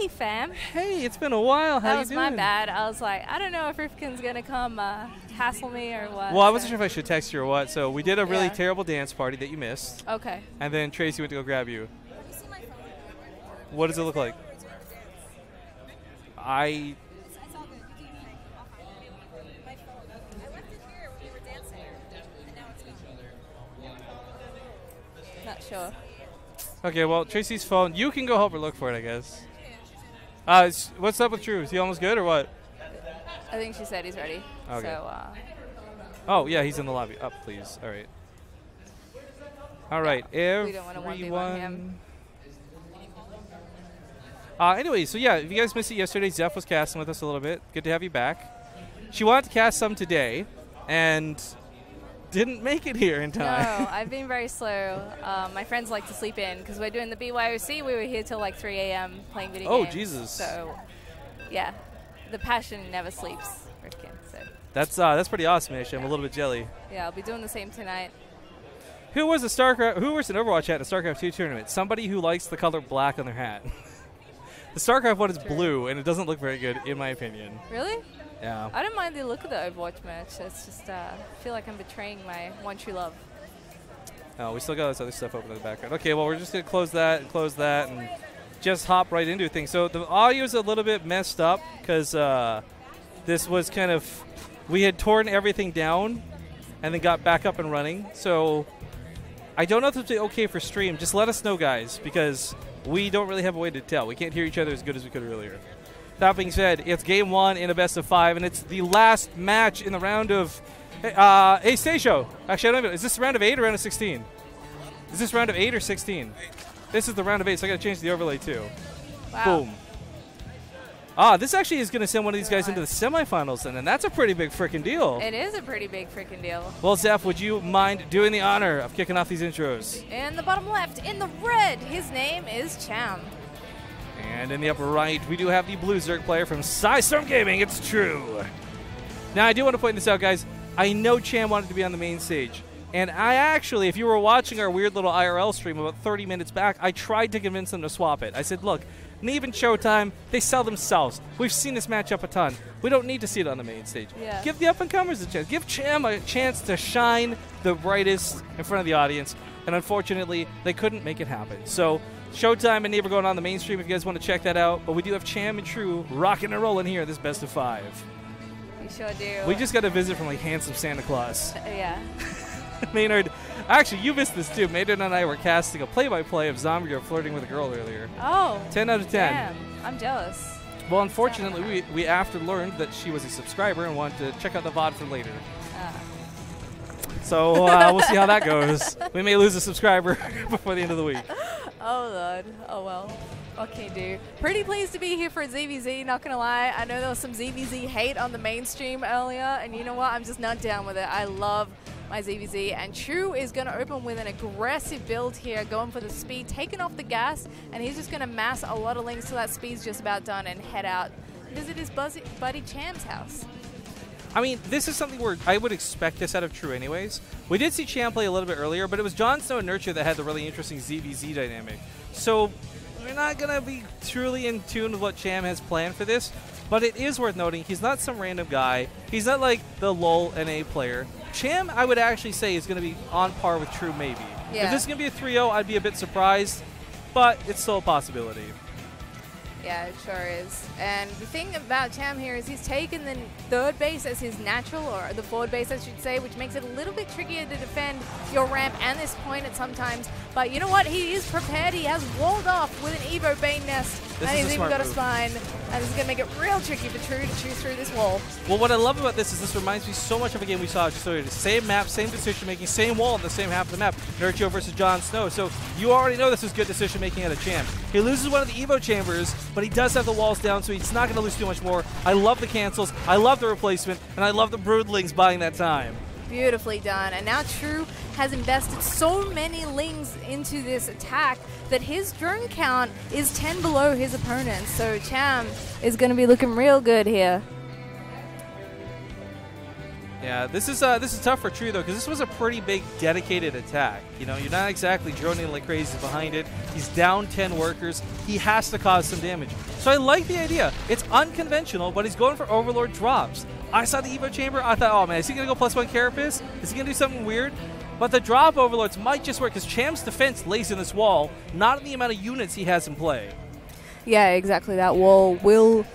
Hey, fam. Hey, it's been a while. How That you was doing? my bad. I was like, I don't know if Rifkin's going to come hassle me or what. Well, I wasn't sure if I should text you or what. So we did a really Yeah. terrible dance party that you missed. Okay. And then Tracy went to go grab you. What does it look like? I Not sure. Okay, well, Tracy's phone. You can go help her look for it, I guess. What's up with Drew? Is he almost good or what? I think she said he's ready. Okay. So, Oh, yeah, he's in the lobby. Up, please. All right. All right, we don't wanna 1v1 everyone. him. Anyway, so yeah, if you guys missed it yesterday, Zeph was casting with us a little bit. Good to have you back. She wanted to cast some today, and didn't make it here in time. No, I've been very slow. My friends like to sleep in because we're doing the BYOC. We were here till like 3 a.m. playing video games. Oh, Jesus. So, yeah, the passion never sleeps, Rifkin. So, That's pretty awesome, actually. I'm a little bit jelly. yeah, I'll be doing the same tonight. Who was an Overwatch at a StarCraft 2 tournament? Somebody who likes the color black on their hat. The StarCraft one is blue, and it doesn't look very good, in my opinion. Really? Yeah. I don't mind the look of the Overwatch merch. It's just, I feel like I'm betraying my one true love. Oh, we still got this other stuff open in the background. Okay, well, we're just going to close that, and just hop right into things. So the audio's a little bit messed up because this was kind of, we had torn everything down and then got back up and running. So I don't know if it's okay for stream. Just let us know, guys, because we don't really have a way to tell. We can't hear each other as good as we could earlier. That being said, it's game one in a best of 5, and it's the last match in the round of hey, stay show. Actually, I don't even. Is this round of 8 or round of 16? Is this round of 8 or 16? This is the round of 8, so I got to change the overlay too. Wow. Boom. This actually is going to send one of these guys into the semifinals, then, and that's a pretty big freaking deal. It is a pretty big freaking deal. Well, Zeph, would you mind doing the honor of kicking off these intros? In the bottom left, in the red, his name is Cham. And in the upper right, we do have the Blue Zerg player from Storm Gaming. It's true. Now, I do want to point this out, guys. I know Cham wanted to be on the main stage. And I actually, if you were watching our weird little IRL stream about 30 minutes back, I tried to convince them to swap it. I said, look, Neve and Showtime, they sell themselves. We've seen this matchup a ton. We don't need to see it on the main stage. Yeah. Give the up-and-comers a chance. Give Cham a chance to shine the brightest in front of the audience. And unfortunately, they couldn't make it happen. So Showtime and Neve are going on the mainstream if you guys want to check that out. But we do have Cham and True rocking and rolling here in this best of 5. We sure do. We just got a visit from, like, handsome Santa Claus. Yeah. Maynard, actually, you missed this too. Maynard and I were casting a play-by-play of Zombie Girl flirting with a girl earlier. Oh. 10 out of 10. Damn. I'm jealous. Well, unfortunately, we after learned that she was a subscriber and wanted to check out the VOD for later. So we'll see how that goes. We may lose a subscriber before the end of the week. Oh, Lord. Oh, well. What can you do? Pretty pleased to be here for ZvZ, not gonna lie. I know there was some ZvZ hate on the mainstream earlier, and you know what? I'm just not down with it. I love my ZvZ, and True is going to open with an aggressive build here, going for the speed, taking off the gas, and he's just going to mass a lot of links till that speed's just about done and head out, visit his buddy Cham's house. I mean, this is something where I would expect this out of True anyways. We did see Cham play a little bit earlier, but it was Jon Snow and Nurture that had the really interesting ZvZ dynamic. So we're not going to be truly in tune with what Cham has planned for this, but it is worth noting he's not some random guy. He's not like the LoL NA player. Cham, I would actually say, is going to be on par with True maybe. Yeah. If this is going to be a 3-0, I'd be a bit surprised, but it's still a possibility. Yeah, it sure is. And the thing about Cham here is he's taken the third base as his natural, or the forward base, I should say, which makes it a little bit trickier to defend your ramp and this point at sometimes. But you know what? He is prepared. He has walled off with an Evo Bane Nest, and he's even got a spine. And this is going to make it real tricky for True to choose through this wall. Well, what I love about this is this reminds me so much of a game we saw just earlier. Same map, same decision-making, same wall on the same half of the map. Nurture versus Jon Snow. So you already know this is good decision-making out of Cham. He loses one of the Evo chambers, but he does have the walls down, so he's not going to lose too much more. I love the cancels, I love the replacement, and I love the Broodlings buying that time. Beautifully done. And now True has invested so many lings into this attack that his drone count is 10 below his opponent. So Cham is going to be looking real good here. Yeah, this is tough for True though, because this was a pretty big dedicated attack. You know, you're not exactly droning like crazy behind it. He's down 10 workers. He has to cause some damage. So I like the idea. It's unconventional, but he's going for Overlord drops. I saw the Evo Chamber. I thought, oh man, is he gonna go +1 Carapace? Is he gonna do something weird? But the drop Overlords might just work, because Cham's defense lays in this wall, not in the amount of units he has in play. Yeah, exactly. That wall will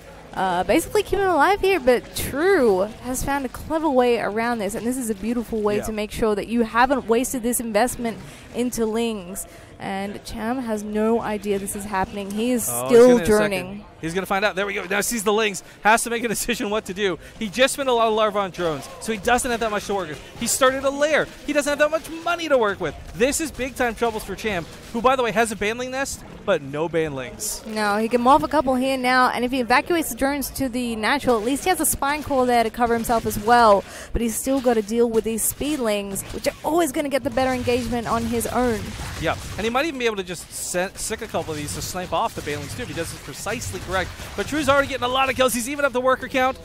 basically keep him alive here, but True has found a clever way around this, and this is a beautiful way to make sure that you haven't wasted this investment into Lings. And Cham has no idea this is happening. He is still droning. He's going to find out. There we go. Now sees the Lings. Has to make a decision what to do. He just spent a lot of larva on drones, so he doesn't have that much to work with. He started a lair. He doesn't have that much money to work with. This is big-time troubles for Cham, who, by the way, has a Banling nest, but no Banlings. No, he can morph a couple here now, and if he evacuates the drones to the natural, at least he has a Spine Core there to cover himself as well. But he's still got to deal with these Speedlings, which are always going to get the better engagement on his own. Yeah, and he might even be able to just sick a couple of these to snipe off the Banelings too if he does it precisely correct. But True's already getting a lot of kills. He's even up the worker count.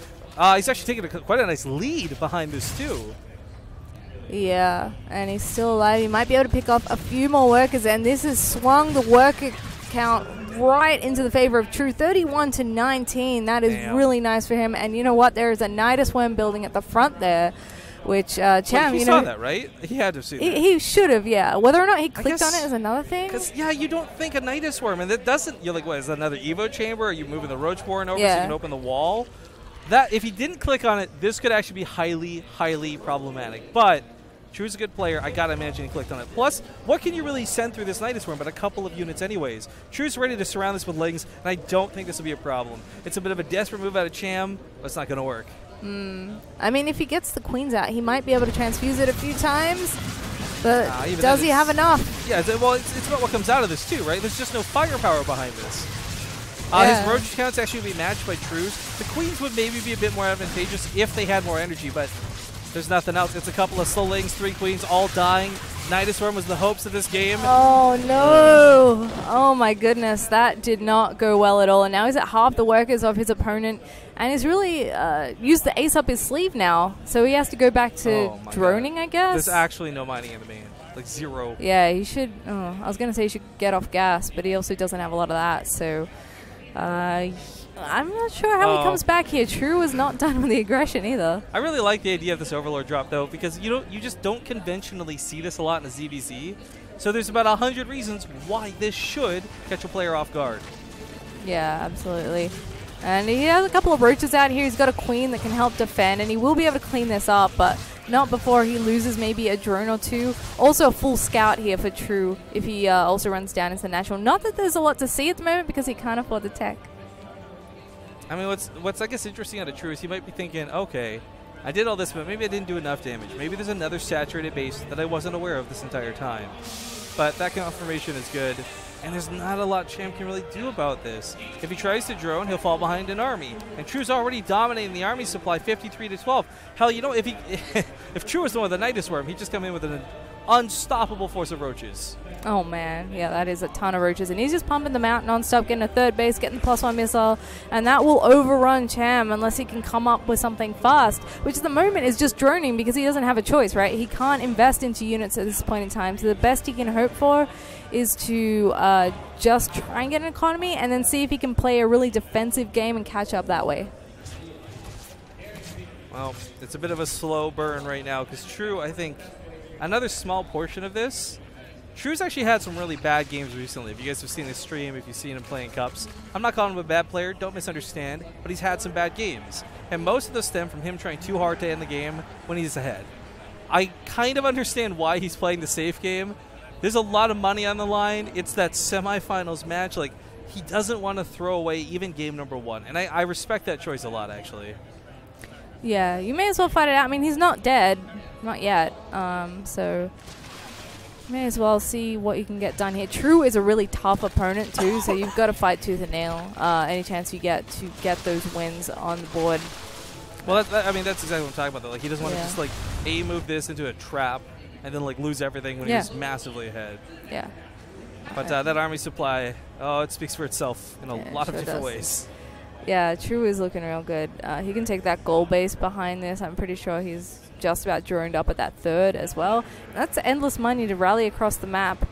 He's actually taking quite a nice lead behind this too. Yeah, and he's still alive. He might be able to pick off a few more workers, and this has swung the worker count right into the favor of True. 31 to 19. That is really nice for him. And you know what? There is a Nidus Worm building at the front there, which Cham, you saw that, right? He had to have seen that. He should have, yeah. Whether or not he clicked on it is another thing. Because, yeah, you don't think a Nidus Worm, and that doesn't, you're like, what, is that another Evo Chamber? Are you moving the Roachborn over so you can open the wall? That, if he didn't click on it, this could actually be highly, highly problematic. But True's a good player. I gotta imagine he clicked on it. Plus, what can you really send through this Nidus Worm but a couple of units anyways? True's ready to surround this with Lings, and I don't think this will be a problem. It's a bit of a desperate move out of Cham, but it's not going to work. I mean, if he gets the Queens out, he might be able to transfuse it a few times, but does he have enough? Yeah, well, it's about what comes out of this too, right? There's just no firepower behind this. His roach counts actually would be matched by True's. The Queens would maybe be a bit more advantageous if they had more energy, but there's nothing else. It's a couple of slow Lings, 3 Queens, all dying. Nidus Worm was the hopes of this game. Oh, no. Oh, my goodness. That did not go well at all. And now he's at half the workers of his opponent. And he's really used the ace up his sleeve now. So he has to go back to droning, I guess. There's actually no mining in the main. Like 0. Yeah, he should. I was going to say he should get off gas, but he also doesn't have a lot of that. So I'm not sure how he comes back here. True is not done with the aggression either. I really like the idea of this Overlord drop, though, because you just don't conventionally see this a lot in a ZvZ. So there's about 100 reasons why this should catch a player off guard. Yeah, absolutely. And he has a couple of roaches out here. He's got a Queen that can help defend, and he will be able to clean this up, but not before he loses maybe a drone or two. Also a full scout here for True if he also runs down into the natural. Not that there's a lot to see at the moment because he can't afford the tech. I mean, what's I guess interesting out of True is he might be thinking, okay, I did all this, but maybe I didn't do enough damage. Maybe there's another saturated base that I wasn't aware of this entire time. But that confirmation is good, and there's not a lot Cham can really do about this. If he tries to drone, he'll fall behind an army, and True's already dominating the army supply, 53 to 12. Hell, you know, if True was the one with the Nidus Worm, he'd just come in with an unstoppable force of roaches. Oh man, yeah, that is a ton of roaches, and he's just pumping them out non-stop, getting a third base, getting the +1 missile, and that will overrun Cham unless he can come up with something fast, which at the moment is just droning because he doesn't have a choice, right? He can't invest into units at this point in time, so the best he can hope for is to just try and get an economy and then see if he can play a really defensive game and catch up that way. Well, it's a bit of a slow burn right now because True, I think, another small portion of this, True's actually had some really bad games recently. If you guys have seen his stream, if you've seen him playing Cups, I'm not calling him a bad player, don't misunderstand, but he's had some bad games. And most of those stem from him trying too hard to end the game when he's ahead. I kind of understand why he's playing the safe game. There's a lot of money on the line. It's that semifinals match. Like, he doesn't want to throw away even game number 1. And I respect that choice a lot, actually. Yeah, you may as well fight it out. I mean, he's not dead. Not yet. So may as well see what you can get done here. True is a really tough opponent too, so you've got to fight tooth and nail any chance you get to get those wins on the board. Well, I mean, that's exactly what I'm talking about, though. Like, he doesn't want to just, like, move this into a trap and then, like, lose everything when he's massively ahead. Yeah. But that army supply, it speaks for itself in a lot of different ways. Yeah, True is looking real good. He can take that goal base behind this. I'm pretty sure he's just about droned up at that third as well. That's endless money to rally across the map.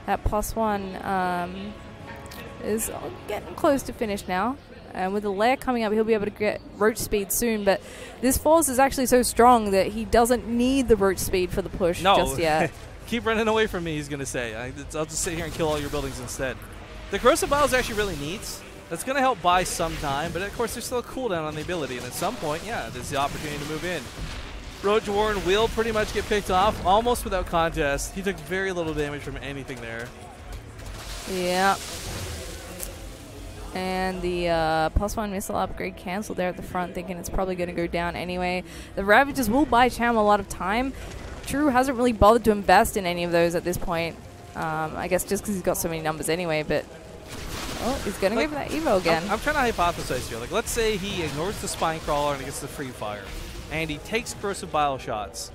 That +1 is getting close to finish now. And with the lair coming up, he'll be able to get roach speed soon. But this force is actually so strong that he doesn't need the roach speed for the push just yet. Keep running away from me, he's going to say. I'll just sit here and kill all your buildings instead. The Corrosive Bile is actually really neat. That's going to help buy some time. But, of course, there's still a cooldown on the ability. And at some point, yeah, there's the opportunity to move in. Roach Warren will pretty much get picked off almost without contest. He took very little damage from anything there. Yeah. And the +1 missile upgrade canceled there at the front, thinking it's probably going to go down anyway. The Ravages will buy Cham a lot of time. True hasn't really bothered to invest in any of those at this point. I guess just because he's got so many numbers anyway, but he's going to go for that Evo again. I'm trying to hypothesize here. Like, let's say he ignores the Spine Crawler and he gets the Free Fire, and he takes Corrosive Bile shots.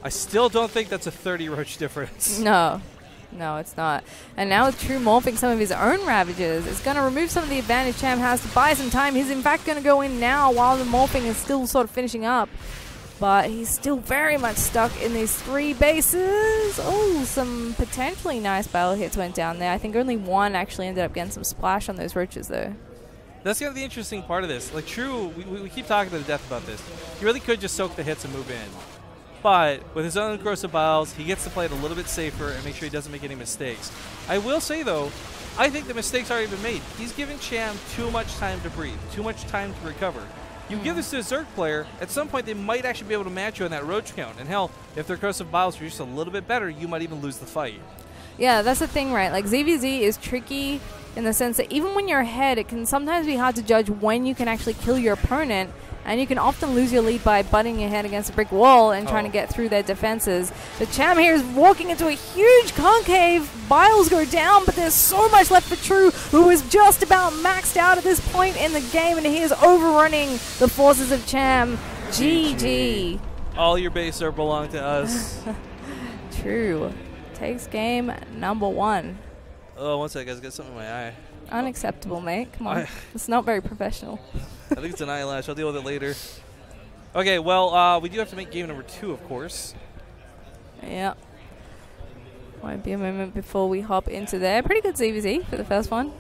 I still don't think that's a 30 roach difference. No, it's not. And now with True morphing some of his own Ravages, it's going to remove some of the advantage Cham has to buy some time. He's in fact going to go in now while the morphing is still sort of finishing up. But he's still very much stuck in these 3 bases. Oh, some potentially nice battle hits went down there. I think only one actually ended up getting some splash on those roaches though. That's kind of the interesting part of this. Like, True, we keep talking to death about this. He really could just soak the hits and move in. But with his own Corrosive Biles, he gets to play it a little bit safer and make sure he doesn't make any mistakes. I will say, though, I think the mistake's already been made. He's giving Cham too much time to breathe, too much time to recover. You give this to a Zerg player, at some point they might actually be able to match you on that roach count. And hell, if their Corrosive Biles are just a little bit better, you might even lose the fight. Yeah, that's the thing, right? Like, ZvZ is tricky in the sense that even when you're ahead, it can sometimes be hard to judge when you can actually kill your opponent. And you can often lose your lead by butting your head against a brick wall and trying to get through their defenses. But Cham here is walking into a huge concave. Biles go down, but there's so much left for True, who is just about maxed out at this point in the game, and he is overrunning the forces of Cham. GG. All your base are belong to us. True takes game number 1. Oh, one sec, guys. Got something in my eye. Unacceptable, mate. Come on. It's not very professional. I think it's an eyelash. I'll deal with it later. Okay, well, we do have to make game number 2, of course. Yeah. Might be a moment before we hop into there. Pretty good ZvZ for the first one.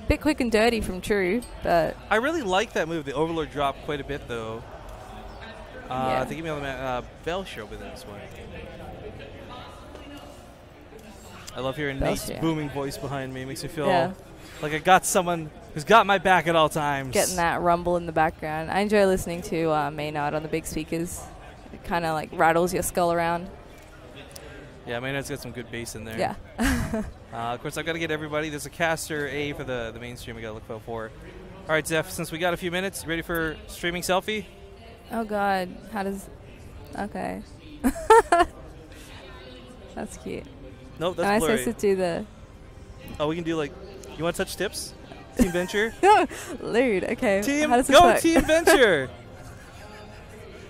Bit quick and dirty from True, but... I really like that move. The Overlord drop quite a bit, though. I think on the Bell show with it as well. I love hearing Nate's booming voice behind me. It makes me feel like I got someone who's got my back at all times. Getting that rumble in the background. I enjoy listening to Maynard on the big speakers. It kind of like rattles your skull around. Yeah, Maynard's got some good bass in there. Yeah. Of course, I've got to get everybody. There's a caster A for the mainstream we got to look for. All right, Zeph, since we got a few minutes, ready for streaming selfie? Oh, God. How does... Okay. That's cute. Nope, that's blurry. Am I supposed to do the... Oh, we can do like... You want to touch tips? Team Venture? No, lewd. Okay. Team, how does this go work? Team Venture!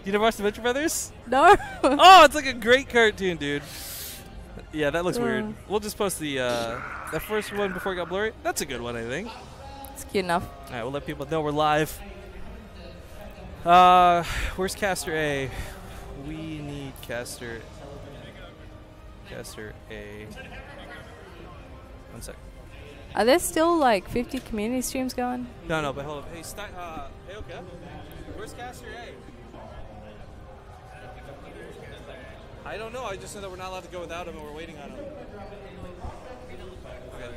You never watched the Venture Brothers? No. Oh, it's like a great cartoon, dude. Yeah, that looks weird. We'll just post the that first one before it got blurry. That's a good one, I think. It's cute enough. All right, we'll let people know we're live. Where's Caster A? We need Caster A. 1 sec. Are there still like 50 community streams going? No, but hold up. Hey, hey, okay. Where's Caster A? I don't know. I just know that we're not allowed to go without him, and we're waiting on him. Okay.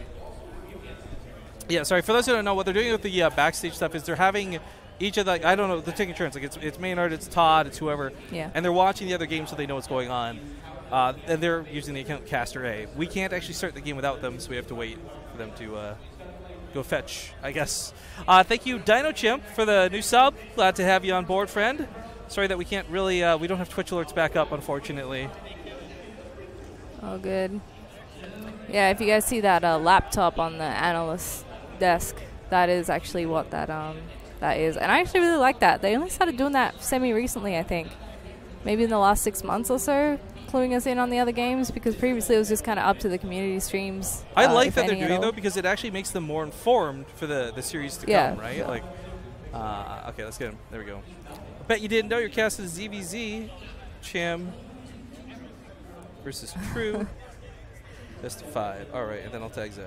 Yeah, sorry. For those who don't know, what they're doing with the backstage stuff is they're having each of the, I don't know, they're taking turns. Like it's Maynard, it's Todd, it's whoever. Yeah. And they're watching the other game so they know what's going on. And they're using the account Caster A. We can't actually start the game without them, so we have to wait for them to go fetch, I guess. Thank you, Dino Chimp, for the new sub. Glad to have you on board, friend. Sorry that we can't really, we don't have Twitch alerts back up, unfortunately. Oh, good. Yeah, if you guys see that laptop on the analyst desk, that is actually what that is. And I actually really like that. They only started doing that semi-recently, I think. Maybe in the last 6 months or so, cluing us in on the other games, because previously it was just kind of up to the community streams. I like that they're doing, though, because it actually makes them more informed for the series to come, right? Yeah. Like, okay, let's get him. There we go. I bet you didn't know your cast is ZvZ. Cham versus True. Best of 5. All right, and then I'll tag Zeph.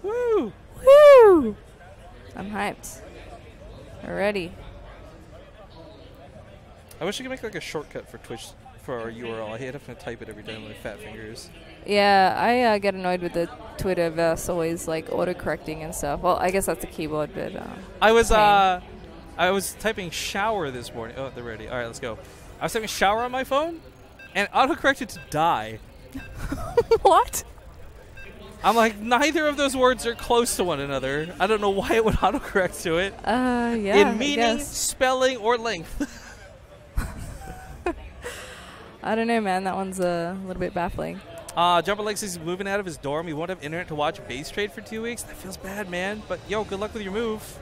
Woo! Woo! I'm hyped. Already. I wish I could make like a shortcut for Twitch for our URL. I hate having to type it every time with fat fingers. Yeah, I get annoyed with the Twitterverse always like autocorrecting and stuff. Well, I guess that's the keyboard, but I was typing shower this morning. Oh, they're ready. All right, let's go. I was typing shower on my phone, and autocorrected to die. What? I'm like, neither of those words are close to one another. I don't know why it would autocorrect to it. Yeah. In meaning, spelling, or length. I don't know, man. That one's a little bit baffling. Jumper Legs is moving out of his dorm. He won't have internet to watch base trade for 2 weeks. That feels bad, man. But, yo, good luck with your move.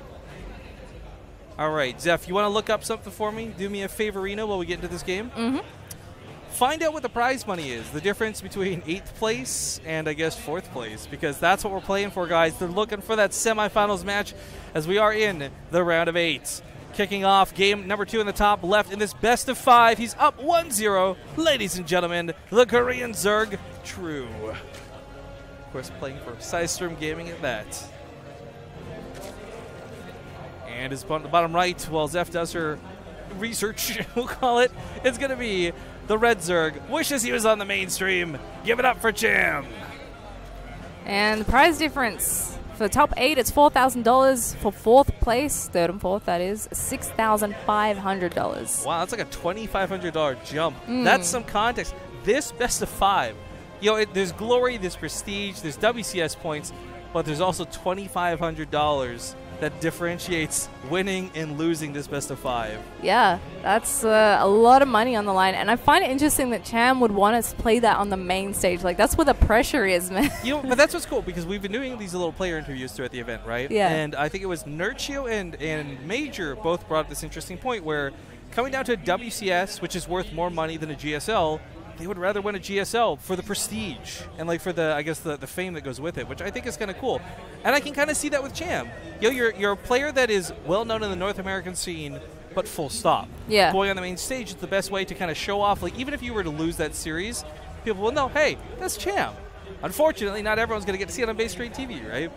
All right, Zeph, you want to look up something for me? Do me a favorino while we get into this game? Mm-hmm. Find out what the prize money is, the difference between 8th place and, I guess, 4th place, because that's what we're playing for, guys. They're looking for that semifinals match as we are in the round of 8. Kicking off game number 2 in the top left in this best of 5. He's up 1-0. Ladies and gentlemen, the Korean Zerg, True. Of course, playing for Systrom Gaming at that. And his bottom right, while Zeph does her research, we'll call it, it's going to be the Red Zerg. Wishes he was on the mainstream. Give it up for Cham. And the prize difference for the top 8, it's $4,000. For 4th place, 3rd and 4th, that is $6,500. Wow, that's like a $2,500 jump. That's some context. This best of 5, you know, there's glory, there's prestige, there's WCS points, but there's also $2,500 that differentiates winning and losing this best of 5. Yeah, that's a lot of money on the line, and I find it interesting that Cham would want us to play that on the main stage. Like, that's where the pressure is, man. You know, but that's what's cool, because we've been doing these little player interviews throughout the event, right? Yeah. And I think it was Nurchio and Major both brought up this interesting point where coming down to a WCS, which is worth more money than a GSL, they would rather win a GSL for the prestige and like for the, I guess, the fame that goes with it, which I think is kind of cool. And I can kind of see that with Cham. Yo, you're a player that is well known in the North American scene, but full stop. Yeah. Going on the main stage is the best way to kind of show off. Like, even if you were to lose that series, people will know, hey, that's Cham. Unfortunately, not everyone's going to get to see it on BaseTradeTV, right?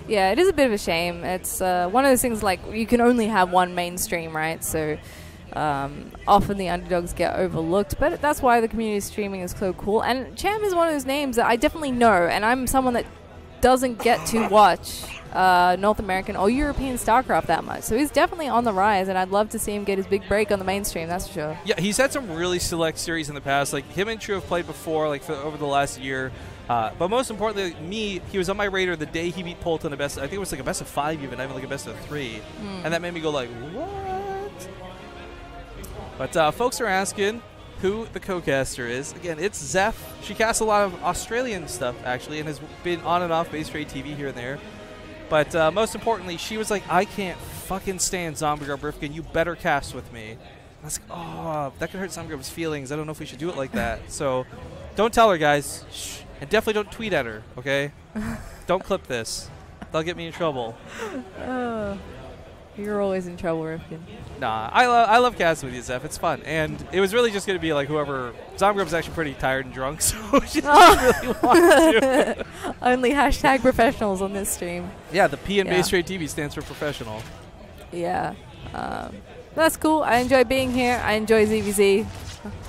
Yeah, it is a bit of a shame. It's one of those things like you can only have one mainstream, right? So often the underdogs get overlooked, but that's why the community streaming is so cool. And Cham is one of those names that I definitely know, and I'm someone that doesn't get to watch North American or European StarCraft that much. So he's definitely on the rise, and I'd love to see him get his big break on the mainstream, that's for sure. Yeah, he's had some really select series in the past. Like, him and True have played before, like, over the last year. But most importantly, he was on my radar the day he beat Polt in a best, I think it was like a best of 5 even, not even like a best of 3. And that made me go like, what? But folks are asking who the co-caster is. Again, it's Zeph. She casts a lot of Australian stuff, actually, and has been on and off BaseTradeTV here and there. But most importantly, she was like, I can't fucking stand Zombie Rifkin. You better cast with me. And I was like, oh, that could hurt Zombie's feelings. I don't know if we should do it like that. So don't tell her, guys. Shh. And definitely don't tweet at her, okay? Don't clip this. They'll get me in trouble. You're always in trouble, Rifkin. Nah, I love casting with you, Zeph. It's fun. And it was really just going to be like whoever... Zombie actually pretty tired and drunk, so she didn't really want to. Only hashtag professionals on this stream. Yeah, the P in BaseTradeTV stands for professional. Yeah. That's cool. I enjoy being here. I enjoy ZvZ.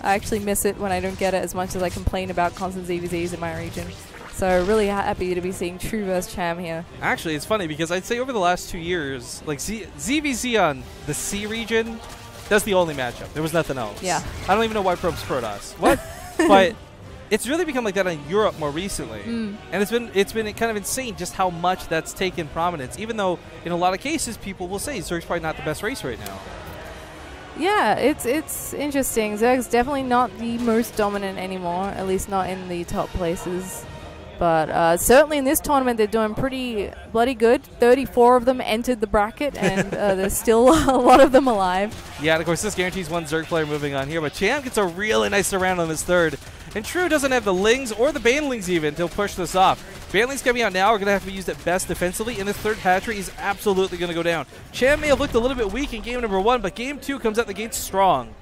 I actually miss it when I don't get it as much as I complain about constant ZvZs in my region. So really happy to be seeing True vs. Cham here. Actually, it's funny because I'd say over the last 2 years, like ZvZ on the C region, that's the only matchup. There was nothing else. Yeah. I don't even know why Probes Protoss. What? But it's really become like that in Europe more recently. And it's been kind of insane just how much that's taken prominence, even though in a lot of cases people will say Zerg's probably not the best race right now. Yeah, it's interesting. Zerg's definitely not the most dominant anymore, at least not in the top places. But certainly in this tournament, they're doing pretty bloody good. 34 of them entered the bracket, and there's still a lot of them alive. Yeah, and of course, this guarantees one Zerg player moving on here. But Cham gets a really nice round on this third. And True doesn't have the Lings or the Banelings even to push this off. Banelings coming out now are going to have to be used at best defensively, and this third hatchery is absolutely going to go down. Cham may have looked a little bit weak in game number 1, but game 2 comes out the gate strong.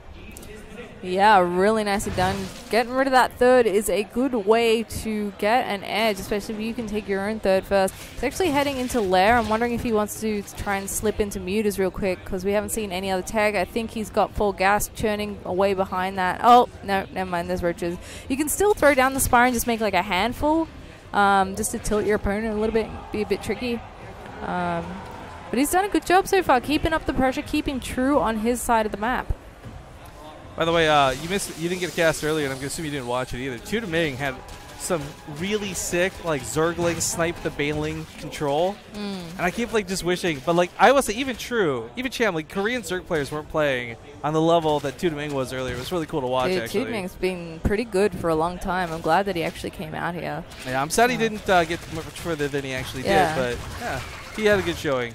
Yeah, really nicely done. Getting rid of that third is a good way to get an edge, especially if you can take your own third first. He's actually heading into lair. I'm wondering if he wants to try and slip into mutas real quick because we haven't seen any other tag. I think he's got full gas churning away behind that. Oh, no, never mind. There's roaches. You can still throw down the spire and just make like a handful just to tilt your opponent a little bit, be a bit tricky. But he's done a good job so far, keeping up the pressure, keeping true on his side of the map. By the way, you didn't get a cast earlier, and I'm assuming you didn't watch it either. Tuda Ming had some really sick, like, Zergling snipe the Baneling control. And I keep, like, just wishing. But, like, I will say, even Cham, like, Korean Zerg players weren't playing on the level that Tuda Ming was earlier. It was really cool to watch, actually. Tuda Ming's been pretty good for a long time. I'm glad that he actually came out here. Yeah, I'm sad he didn't get much further than he actually did, but, yeah, he had a good showing.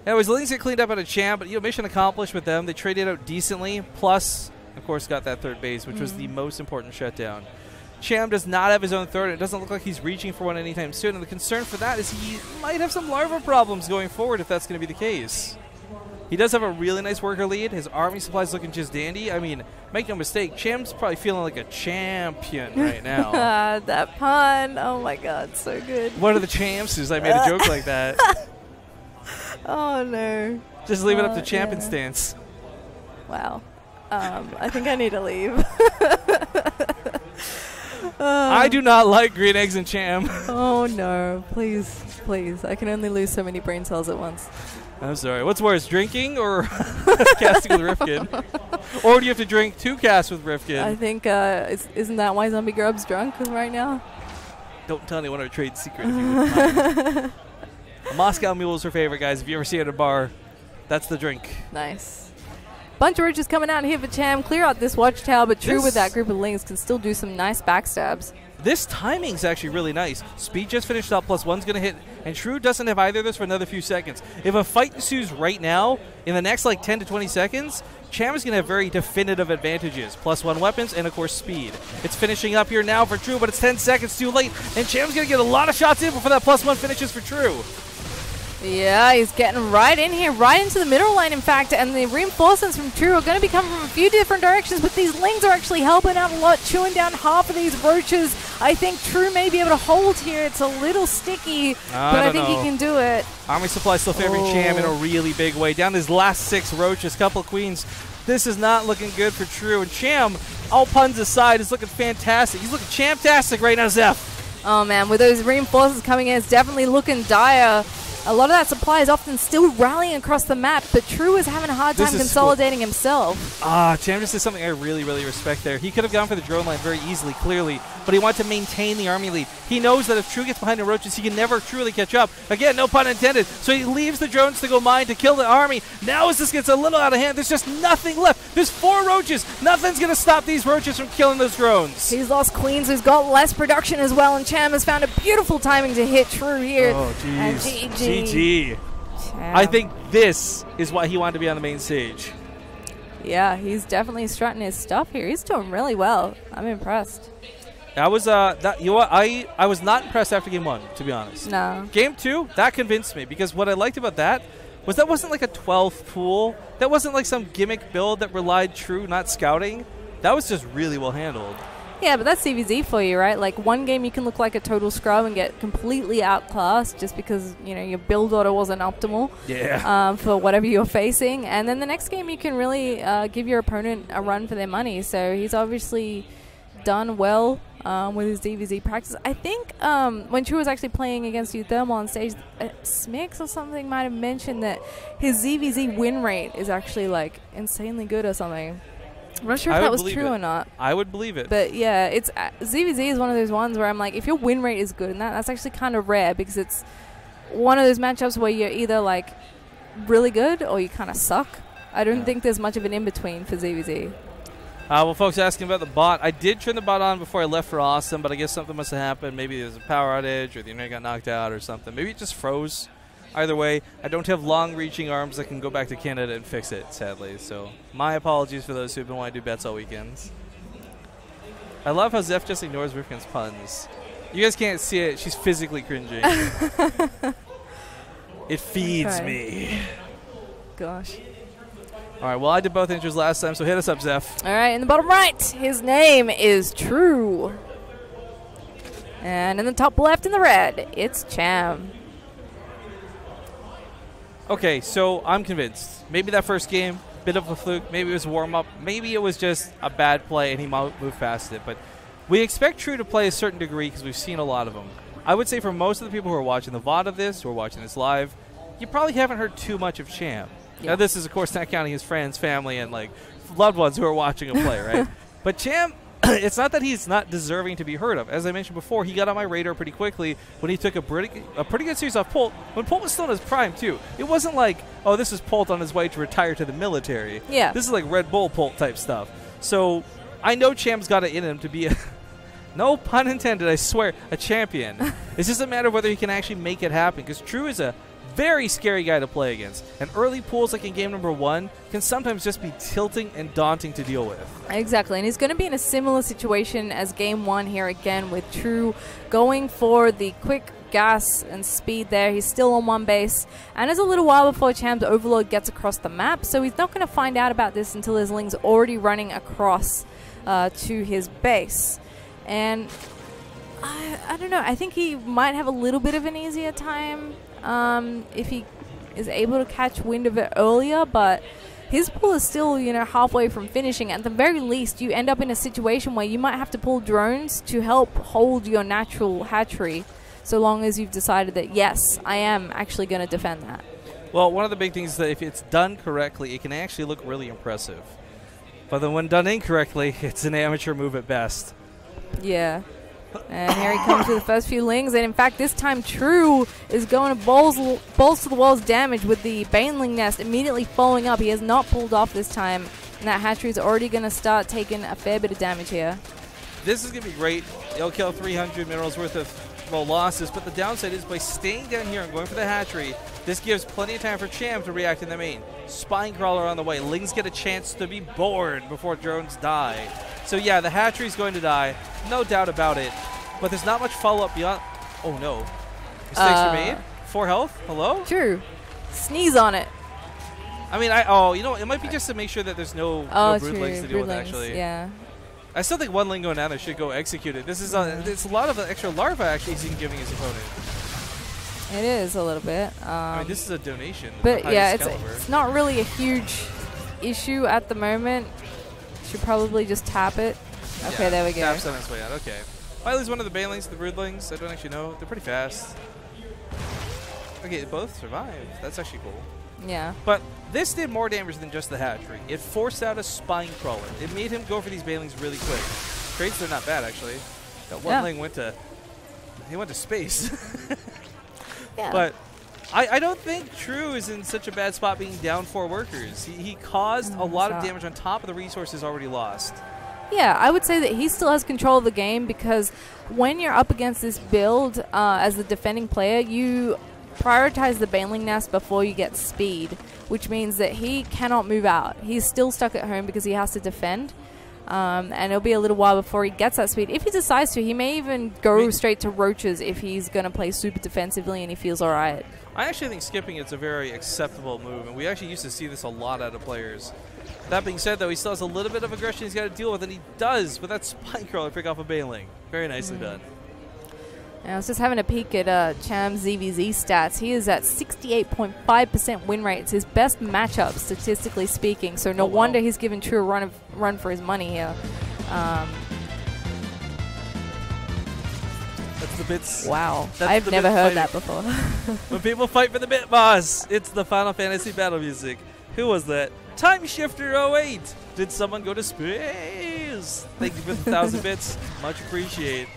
Anyways, Lings get cleaned up out of Cham, but mission accomplished with them. They traded out decently, plus, of course, got that third base, which was the most important shutdown. Cham does not have his own third, and it doesn't look like he's reaching for one anytime soon, and the concern for that is he might have some larva problems going forward if that's going to be the case. He does have a really nice worker lead. His army supply is looking just dandy. I mean, make no mistake, Cham's probably feeling like a champion right now. That pun. Oh, my God. So good. What are the chances I made a joke like that? Oh, no. Just leave it up to champion stance. Wow. I think I need to leave. I do not like green eggs and Cham. Oh, no. Please, please. I can only lose so many brain cells at once. I'm sorry. What's worse, drinking or casting with Rifkin? Or do you have to drink 2 casts with Rifkin? I think, isn't that why Zombie Grub's drunk right now? Don't tell anyone our trade secret if you wouldn't mind. A Moscow Mule is her favorite, guys. If you ever see it at a bar, that's the drink. Nice. Bunch of roaches coming out here for Cham. Clear out this watchtower, but True with that group of Lings can still do some nice backstabs. This timing's actually really nice. Speed just finished up, +1's going to hit, and True doesn't have either of this for another few seconds. If a fight ensues right now, in the next like 10 to 20 seconds, Cham is going to have very definitive advantages. +1 weapons and, of course, speed. It's finishing up here now for True, but it's 10 seconds too late, and Cham's going to get a lot of shots in before that +1 finishes for True. Yeah, he's getting right in here, right into the middle lane, in fact, and the reinforcements from True are going to be coming from a few different directions, but these Lings are actually helping out a lot, chewing down half of these roaches. I think True may be able to hold here. It's a little sticky, but I think he can do it. Army supply still favoring Cham in a really big way. Down his last 6 roaches, couple of queens. This is not looking good for True, and Cham, all puns aside, is looking fantastic. He's looking chamtastic right now, Zeph. Oh, man, with those reinforcements coming in, it's definitely looking dire. A lot of that supply is often still rallying across the map, but True is having a hard time consolidating himself. Cham just did something I really, really respect there. He could have gone for the drone line very easily, clearly, but he wanted to maintain the army lead. He knows that if True gets behind the roaches, he can never truly catch up. Again, no pun intended. So he leaves the drones to go mine to kill the army. Now as this gets a little out of hand, there's just nothing left. There's 4 roaches. Nothing's going to stop these roaches from killing those drones. He's lost queens. He's got less production as well, and Cham has found a beautiful timing to hit True here. Oh, jeez. And GG. I think this is why he wanted to be on the main stage. Yeah, he's definitely strutting his stuff here. He's doing really well. I'm impressed. I was you know what, I was not impressed after game 1, to be honest. No. Game 2, that convinced me, because what I liked about that wasn't like a 12th pool. That wasn't like some gimmick build that relied True not scouting. That was just really well handled. Yeah, but that's ZvZ for you, right? Like, one game you can look like a total scrub and get completely outclassed just because, you know, your build order wasn't optimal for whatever you're facing. And then the next game you can really give your opponent a run for their money. So he's obviously done well with his ZvZ practice. I think when True was actually playing against you Thermal on stage, Smix or something might have mentioned that his ZvZ win rate is actually, like, insanely good or something. I'm not sure if that was true or not. I would believe it. But yeah, it's ZvZ is one of those ones where I'm like, if your win rate is good, and that's actually kind of rare because it's one of those matchups where you're either like really good or you kind of suck. I don't think there's much of an in-between for ZvZ. Well, folks asking about the bot. I did turn the bot on before I left for Awesome, but I guess something must have happened. Maybe there's a power outage or the internet got knocked out or something. Maybe it just froze. Either way, I don't have long-reaching arms that can go back to Canada and fix it, sadly. So my apologies for those who have been wanting to do bets all weekends. I love how Zeph just ignores Rifkin's puns. You guys can't see it. She's physically cringing. It feeds me. Gosh. All right, well, I did both intros last time, so hit us up, Zeph. All right, in the bottom right, his name is True. And in the top left in the red, it's Cham. Okay, so I'm convinced. Maybe that first game, bit of a fluke. Maybe it was a warm-up. Maybe it was just a bad play and he moved past it. But we expect True to play a certain degree because we've seen a lot of them. I would say for most of the people who are watching the VOD of this, who are watching this live, you probably haven't heard too much of Cham. Yeah. Now, this is, of course, not counting his friends, family, and like loved ones who are watching him play, right? But Cham, it's not that he's not deserving to be heard of. As I mentioned before, he got on my radar pretty quickly when he took a pretty good series off Polt. When Polt was still in his prime, too. It wasn't like, oh, this is Polt on his way to retire to the military. Yeah. This is like Red Bull Polt type stuff. So I know Cham's got it in him to be a, no pun intended, I swear, a champion. It's just a matter of whether he can actually make it happen. Because True is a very scary guy to play against. And early pools like in game number 1 can sometimes just be tilting and daunting to deal with. Exactly, and he's going to be in a similar situation as game 1 here again with True going for the quick gas and speed there. He's still on one base, and it's a little while before Cham's Overlord gets across the map, so he's not going to find out about this until his Ling's already running across to his base. And I don't know, I think he might have a little bit of an easier time if he is able to catch wind of it earlier, but his pull is still, you know, halfway from finishing. At the very least, you end up in a situation where you might have to pull drones to help hold your natural hatchery, so long as you've decided that, yes, I am actually going to defend that. Well, one of the big things is that if it's done correctly, it can actually look really impressive. But then when done incorrectly, it's an amateur move at best. Yeah. And here he comes with the first few Lings, and in fact this time True is going to balls to the walls damage with the Baneling Nest immediately following up. He has not pulled off this time, and that hatchery is already going to start taking a fair bit of damage here. This is going to be great. It'll kill 300 minerals worth of losses, but the downside is by staying down here and going for the hatchery, this gives plenty of time for Cham to react in the main. Spine Crawler on the way. Lings get a chance to be born before drones die. So yeah, the hatchery is going to die, no doubt about it. But there's not much follow-up beyond. Oh no, mistakes were made. 4 health. Hello. True. Sneeze on it. I mean, you know, it might be just to make sure that there's no broodlings to deal with. Actually, yeah. I still think one Ling going down there should go execute it. This is it's a lot of extra larvae actually he's even giving his opponent. It is a little bit. I mean, this is a donation. But yeah, it's not really a huge issue at the moment. Should probably just tap it. Okay, yeah, there we go. Tap's on its way out. Okay. Might lose one of the Banelings, the Broodlings. I don't actually know. They're pretty fast. Okay, both survived. That's actually cool. Yeah. But this did more damage than just the hatchery. It forced out a Spine Crawler. It made him go for these Banelings really quick. Trades are not bad, actually. That one Ling went to space. Yeah. But I don't think True is in such a bad spot being down 4 workers. He caused a lot of damage on top of the resources already lost. Yeah, I would say that he still has control of the game because when you're up against this build as the defending player, you prioritize the Baneling Nest before you get speed, which means that he cannot move out. He's still stuck at home because he has to defend. And it'll be a little while before he gets that speed. If he decides to, he may even go straight to Roaches if he's going to play super defensively and he feels all right. I actually think skipping it's a very acceptable move, and we actually used to see this a lot out of players. That being said, though, he still has a little bit of aggression he's got to deal with, and he does with that Spine Crawler pick off a Baneling. Very nicely done. And I was just having a peek at Cham's ZvZ stats. He is at 68.5% win rate. It's his best matchup, statistically speaking. So no wonder he's given True a run for his money here. That's the bits. Wow. I've never heard that before. When people fight for the bit boss, it's the Final Fantasy battle music. Who was that? Time Shifter 08. Did someone go to space? Thank you for the 1,000 bits. Much appreciated.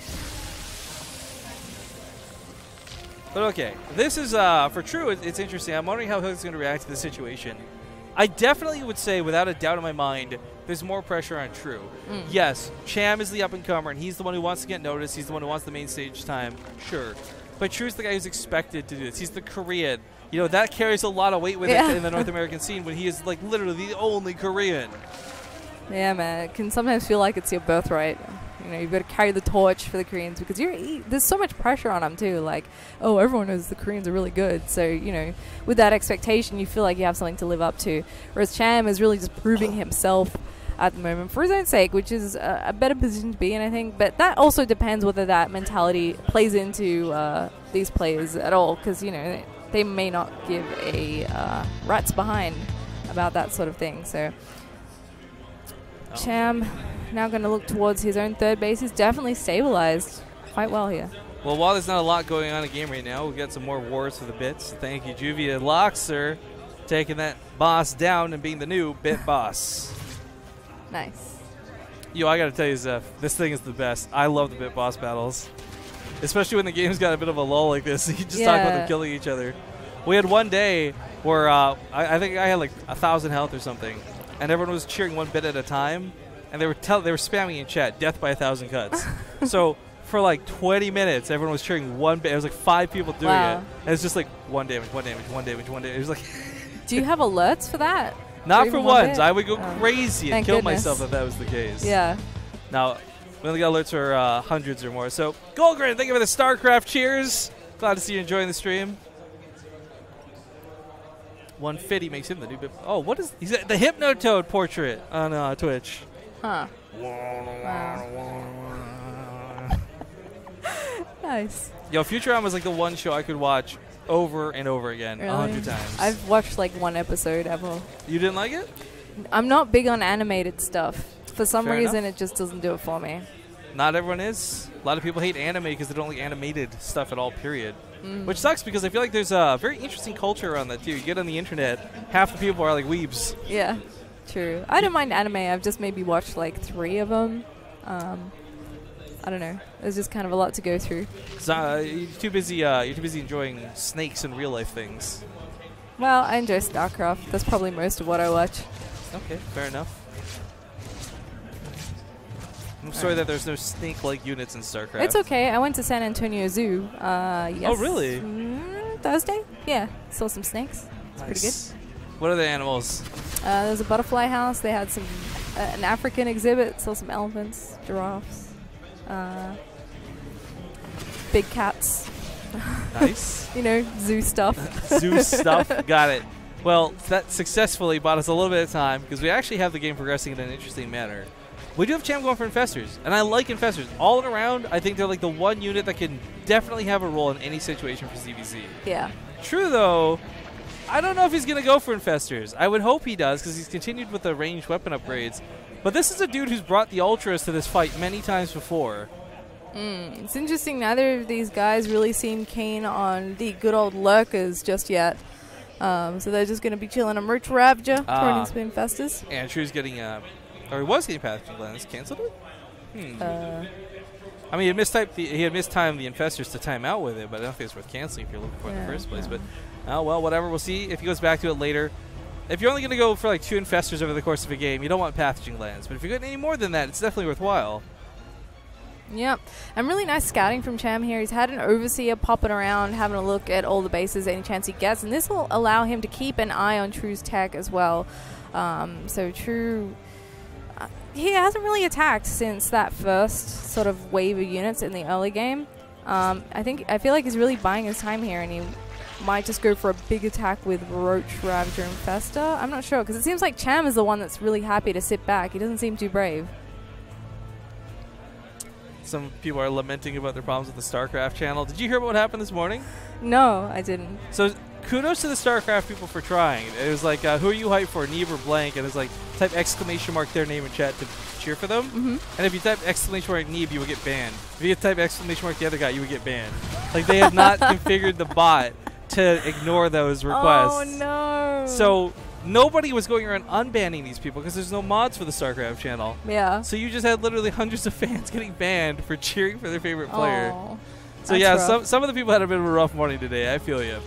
But okay, this is, for True, it's interesting. I'm wondering how he's going to react to the situation. I definitely would say, without a doubt in my mind, there's more pressure on True. Yes, Cham is the up-and-comer, and he's the one who wants to get noticed. He's the one who wants the main stage time. Sure. But True's the guy who's expected to do this. He's the Korean. You know, that carries a lot of weight with it in the North American scene when he is, literally the only Korean. Yeah, man. It can sometimes feel like it's your birthright. You know, you've got to carry the torch for the Koreans because there's so much pressure on them too. Like, oh, everyone knows the Koreans are really good. So, you know, with that expectation, you feel like you have something to live up to. Whereas Cham is really just proving himself at the moment for his own sake, which is a better position to be in, I think. But that also depends whether that mentality plays into these players at all, because, you know, they may not give a rat's behind about that sort of thing. So Cham now going to look towards his own third base. He's definitely stabilized quite well here. Well, while there's not a lot going on in the game right now, we'll get some more wars for the bits. Thank you, Juvia Loxer, taking that boss down and being the new bit boss. Nice. Yo, I got to tell you, Zeph, this thing is the best. I love the bit boss battles, especially when the game's got a bit of a lull like this. You just talk about them killing each other. We had one day where I think I had like 1,000 health or something, and everyone was cheering one bit at a time, and they were spamming in chat, "Death by 1,000 cuts." So for like 20 minutes, everyone was cheering one bit. It was like 5 people doing it, and it's just like one damage, one damage, one damage, one damage. It was like. Do you have alerts for that? Not for ones. I would go crazy and kill goodness. myself if that was the case. Yeah. Now, we only got alerts for hundreds or more. So, Goldgren, thank you for the StarCraft cheers. Glad to see you enjoying the stream. 150 makes him the new bit. Oh, what is... He's the Hypnotoad portrait on Twitch. Huh. Wow. Nice. Yo, Futurama is like the one show I could watch over and over again, really? 100 times. I've watched like one episode ever. You didn't like it? I'm not big on animated stuff. For some Fair reason, enough. it just doesn't do it for me. Not everyone is. A lot of people hate anime because they don't like animated stuff at all, period. Which sucks because I feel like there's a very interesting culture around that, too. You get on the internet, half the people are like weebs. Yeah, true. I don't mind anime. I've just maybe watched like 3 of them. I don't know. There's just kind of a lot to go through. So, you're too busy enjoying snakes and real life things. Well, I enjoy StarCraft. That's probably most of what I watch. Okay, fair enough. I'm sorry that there's no snake-like units in StarCraft. It's okay. I went to San Antonio Zoo. Yes. Oh, really? Thursday? Yeah. Saw some snakes. It's pretty good. What are the animals? There's a butterfly house. They had some an African exhibit. Saw some elephants, giraffes. Big cats. Nice. You know, zoo stuff. Zoo stuff. Got it. Well, that successfully bought us a little bit of time because we actually have the game progressing in an interesting manner. We do have Cham going for Infestors, and I like Infestors. All around, I think they're like the one unit that can definitely have a role in any situation for ZvZ. Yeah. True, though, I don't know if he's going to go for Infestors. I would hope he does because he's continued with the ranged weapon upgrades. But this is a dude who's brought the Ultras to this fight many times before. It's interesting. Neither of these guys really seem keen on the good old lurkers just yet. So they're just going to be chilling on Roach Ravager, turning to Infestors. And True's getting, or he was getting Pathogen Glands. Canceled it? I mean, he had mistimed the Infestors to time out with it, but I don't think it's worth canceling if you're looking for it in the first place. But, well, whatever. We'll see if he goes back to it later. If you're only going to go for like 2 Infestors over the course of a game, you don't want Pathogen Glands. But if you're getting any more than that, it's definitely worthwhile. Yep. And really nice scouting from Cham here. He's had an Overseer popping around, having a look at all the bases any chance he gets. And this will allow him to keep an eye on True's tech as well. So True... he hasn't really attacked since that first sort of wave of units in the early game. I feel like he's really buying his time here, and he might just go for a big attack with Roach, Ravager, and Festa. I'm not sure, because it seems like Cham is the one that's really happy to sit back. He doesn't seem too brave. Some people are lamenting about their problems with the StarCraft channel. Did you hear about what happened this morning? No, I didn't. So kudos to the StarCraft people for trying. It was like, who are you hyped for, Neve or blank? And it's like, type exclamation mark their name in chat to cheer for them. And if you type exclamation mark Neve, you would get banned. If you type exclamation mark the other guy, you would get banned. Like, they had not configured the bot to ignore those requests. Oh, no. So nobody was going around unbanning these people because there's no mods for the StarCraft channel. Yeah. So you just had literally hundreds of fans getting banned for cheering for their favorite player. So that's yeah, rough. some of the people had a bit of a rough morning today. I feel you.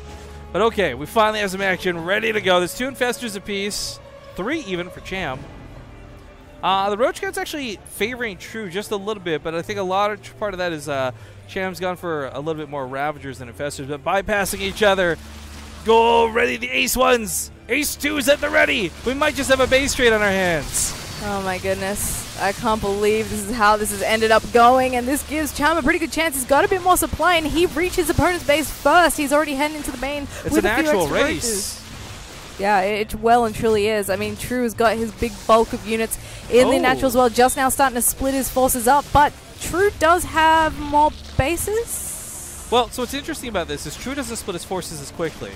But okay, we finally have some action ready to go. There's 2 Infestors apiece, 3 even for Cham. The Roach Cat's actually favoring True just a little bit, but I think a lot of part of that is Cham's gone for a little bit more Ravagers than Infestors, but bypassing each other. Go ready, the Ace 1s. Ace 2s at the ready. We might just have a base trade on our hands. Oh my goodness. I can't believe this is how this has ended up going, and this gives Cham a pretty good chance. He's got a bit more supply, and he reaches opponent's base first. He's already heading into the main. It's with an a few actual extra race. roaches. Yeah, it well and truly is. I mean, True has got his big bulk of units in the natural as well, just now starting to split his forces up, but True does have more bases. Well, so what's interesting about this is True doesn't split his forces as quickly.